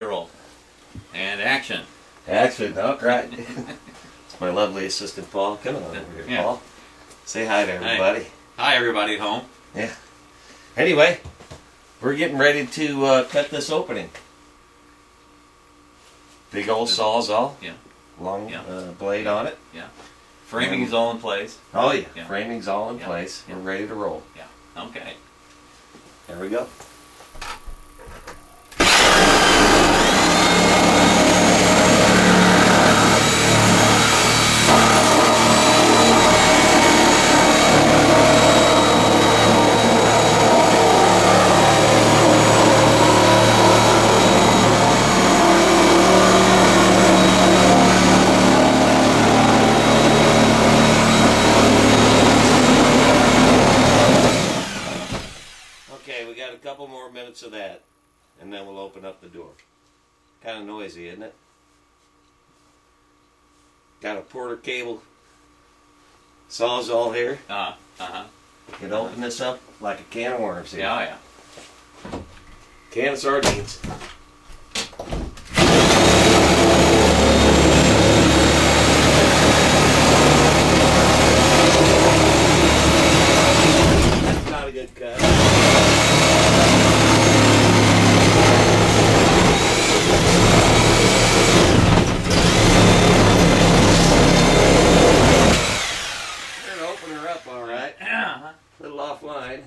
Roll. And action. Action, all right. It's my lovely assistant, Paul. Come on over here, Yeah. Paul. Say hi to everybody. Hi, everybody at home. Yeah. Anyway, we're getting ready to cut this opening. Big old sawzall. Yeah. Long Yeah. blade on it. Yeah. Framing's all in place. Oh yeah. Yeah. Framing's all in Yeah. place. Yeah. We're ready to roll. Yeah. Okay. There we go. Okay, we got a couple more minutes of that, and then we'll open up the door. Kind of noisy, isn't it? Got a Porter cable sawzall here. You can open this up like a can of worms here. Yeah, yeah. Can of sardines. That's not a good cut. We're gonna open her up all right. Uh-huh. A little offline.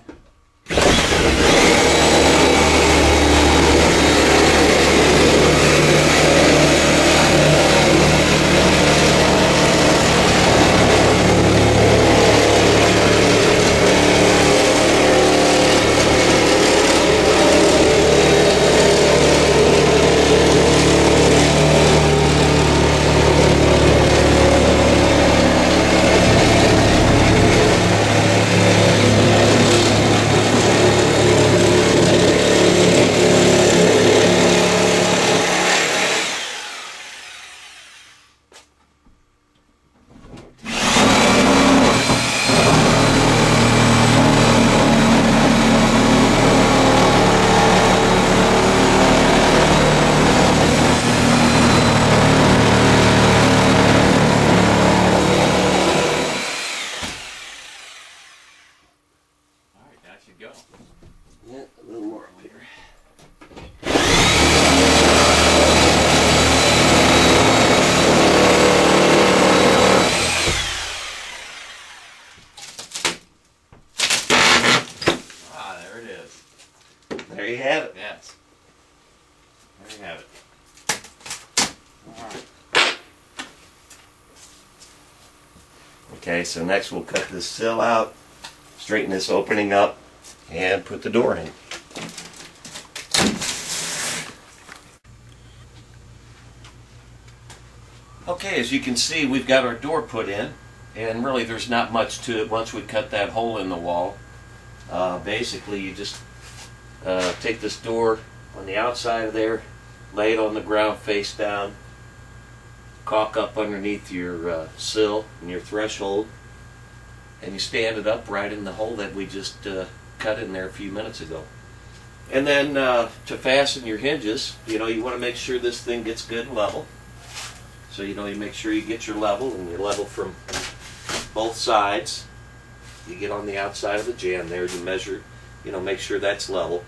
All right, that should go. Yeah, a little more up here. Ah, there it is. There you have it. Yes. There you have it. All right. Okay, so next we'll cut this sill out, straighten this opening up, and put the door in. Okay, as you can see, we've got our door put in, and really there's not much to it once we cut that hole in the wall. Basically, you just take this door on the outside of there, lay it on the ground face down, caulk up underneath your sill and your threshold, and you stand it up right in the hole that we just cut in there a few minutes ago. And then to fasten your hinges, you want to make sure this thing gets good and level. So you make sure you get your level, and you level from both sides. You get on the outside of the jamb there, you measure, make sure that's level.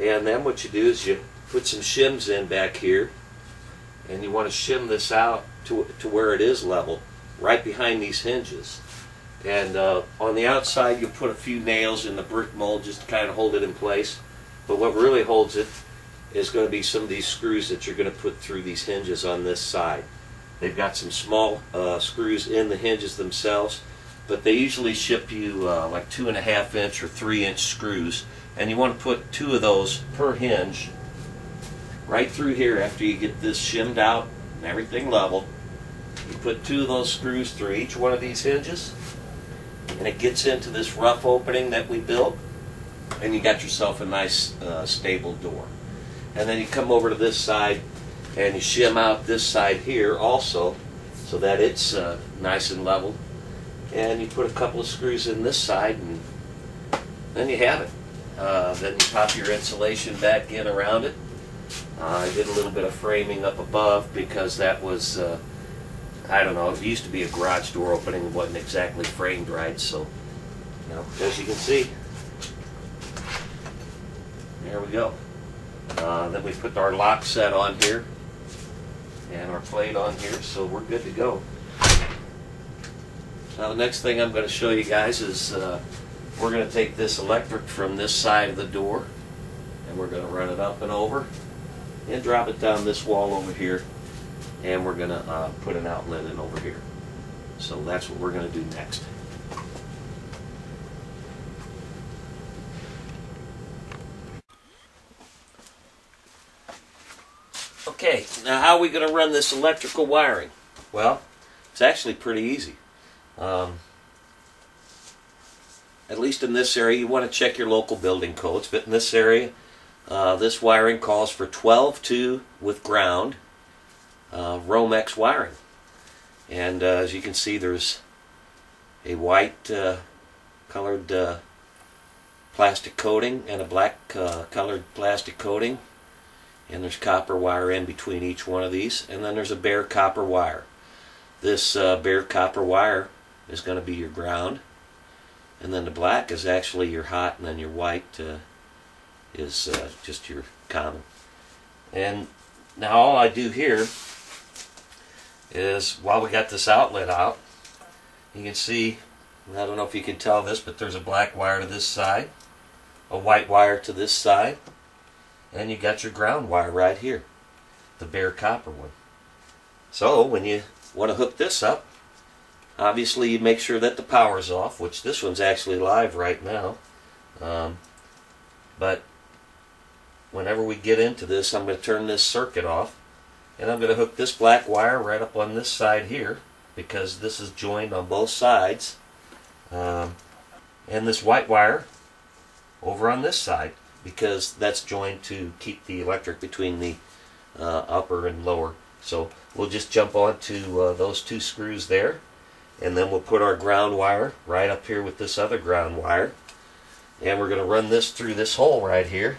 And then what you do is you put some shims in back here, and you want to shim this out to where it is level, right behind these hinges. And on the outside you put a few nails in the brick mold just to kind of hold it in place. But what really holds it is going to be some of these screws that you're going to put through these hinges on this side. They've got some small screws in the hinges themselves, but they usually ship you like 2.5 inch or 3 inch screws, and you want to put 2 of those per hinge right through here. After you get this shimmed out and everything level, you put 2 of those screws through each one of these hinges, and it gets into this rough opening that we built, and you got yourself a nice stable door. And then you come over to this side and you shim out this side here also, so that it's nice and level. And you put a couple of screws in this side, and then you have it. Then you pop your insulation back in around it, I did a little bit of framing up above because that was, I don't know, it used to be a garage door opening. It wasn't exactly framed right, so, you know, as you can see, there we go. Then we put our lock set on here and our plate on here, so we're good to go. Now the next thing I'm going to show you guys is we're going to take this electric from this side of the door and we're going to run it up and over and drop it down this wall over here, and we're going to put an outlet in over here. So that's what we're going to do next. Okay, now how are we going to run this electrical wiring? Well, it's actually pretty easy. At least in this area, you want to check your local building codes, but in this area, this wiring calls for 12-2 with ground Romex wiring. And as you can see, there's a white colored plastic coating and a black colored plastic coating, and there's copper wire in between each one of these, and then there's a bare copper wire. This bare copper wire is going to be your ground, and then the black is actually your hot, and then your white is just your common. And now all I do here is, while we got this outlet out, you can see, I don't know if you can tell this, but there's a black wire to this side, a white wire to this side, and you got your ground wire right here, the bare copper one. So when you want to hook this up, obviously you make sure that the power's off, which this one's actually live right now. But whenever we get into this, I'm going to turn this circuit off, and I'm going to hook this black wire right up on this side here, because this is joined on both sides, and this white wire over on this side, because that's joined to keep the electric between the upper and lower. So we'll just jump onto those two screws there, and then we'll put our ground wire right up here with this other ground wire, and we're going to run this through this hole right here.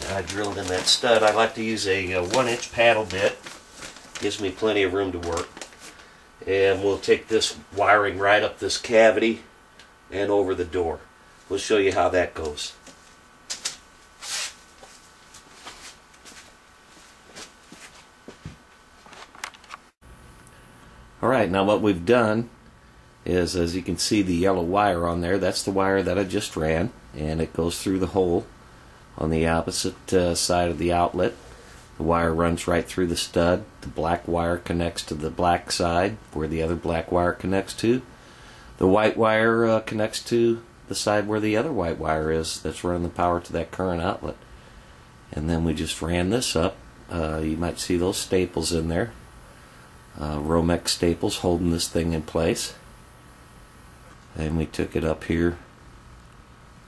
I drilled in that stud. I like to use a 1-inch paddle bit. Gives me plenty of room to work. And we'll take this wiring right up this cavity and over the door. We'll show you how that goes. Alright, now what we've done is, as you can see, the yellow wire on there, that's the wire that I just ran, and it goes through the hole on the opposite side of the outlet. The wire runs right through the stud. The black wire connects to the black side where the other black wire connects to. The white wire connects to the side where the other white wire is that's running the power to that current outlet. And then we just ran this up. You might see those staples in there. Romex staples holding this thing in place. And we took it up here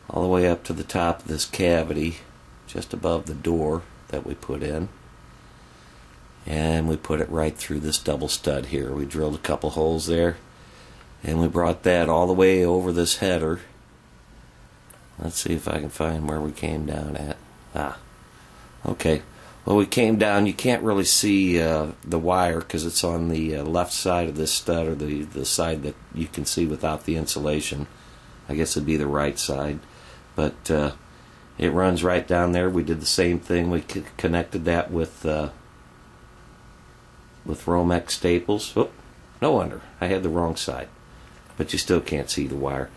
all the way up to the top of this cavity just above the door that we put in, and we put it right through this double stud here. We drilled a couple holes there, and we brought that all the way over this header. Let's see if I can find where we came down at. Okay, well, we came down. You can't really see the wire because it's on the left side of this stud, or the side that you can see without the insulation. I guess it'd be the right side, but it runs right down there. We did the same thing. We connected that with Romex staples. Oh, no wonder I had the wrong side, but you still can't see the wire.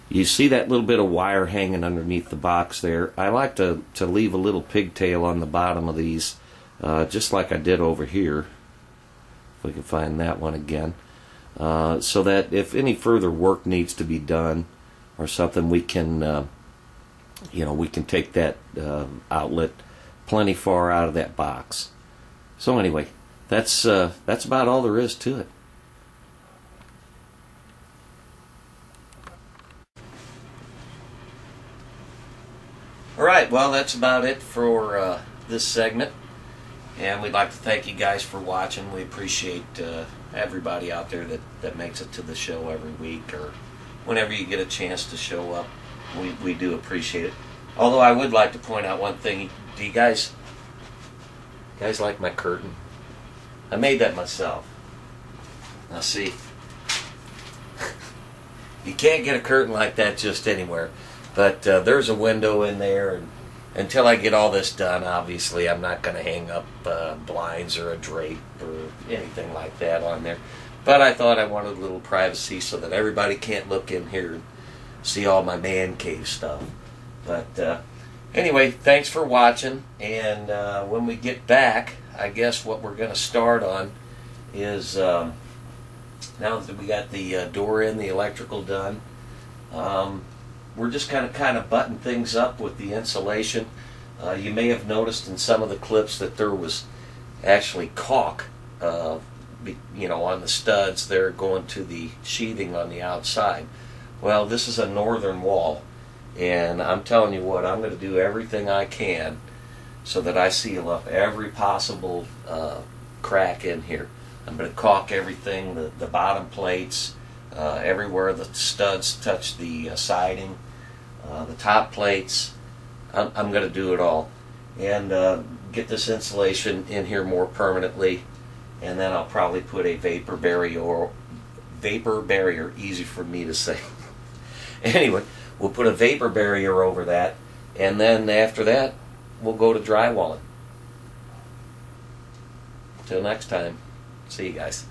You see that little bit of wire hanging underneath the box there. I like to leave a little pigtail on the bottom of these, just like I did over here. If we can find that one again, so that if any further work needs to be done or something, we can we can take that outlet plenty far out of that box. So anyway, that's about all there is to it. Alright, well, that's about it for this segment, and we'd like to thank you guys for watching. We appreciate everybody out there that makes it to the show every week, or whenever you get a chance to show up. We do appreciate it. Although I would like to point out one thing. Do you guys like my curtain? I made that myself. Now see, you can't get a curtain like that just anywhere. But there's a window in there, and until I get all this done, obviously I'm not going to hang up blinds or a drape or anything like that on there. But I thought I wanted a little privacy so that everybody can't look in here and see all my man cave stuff. But anyway, thanks for watching, and when we get back, I guess what we're going to start on is, now that we got the door in, the electrical done, we're just kind of button things up with the insulation. You may have noticed in some of the clips that there was actually caulk, on the studs there going to the sheathing on the outside. Well, this is a northern wall, and I'm telling you what, I'm going to do everything I can so that I seal up every possible crack in here. I'm going to caulk everything, the bottom plates, everywhere the studs touch the siding, the top plates. I'm going to do it all and get this insulation in here more permanently, and then I'll probably put a vapor barrier, easy for me to say. Anyway, we'll put a vapor barrier over that, and then after that we'll go to drywalling. Till next time, see you guys.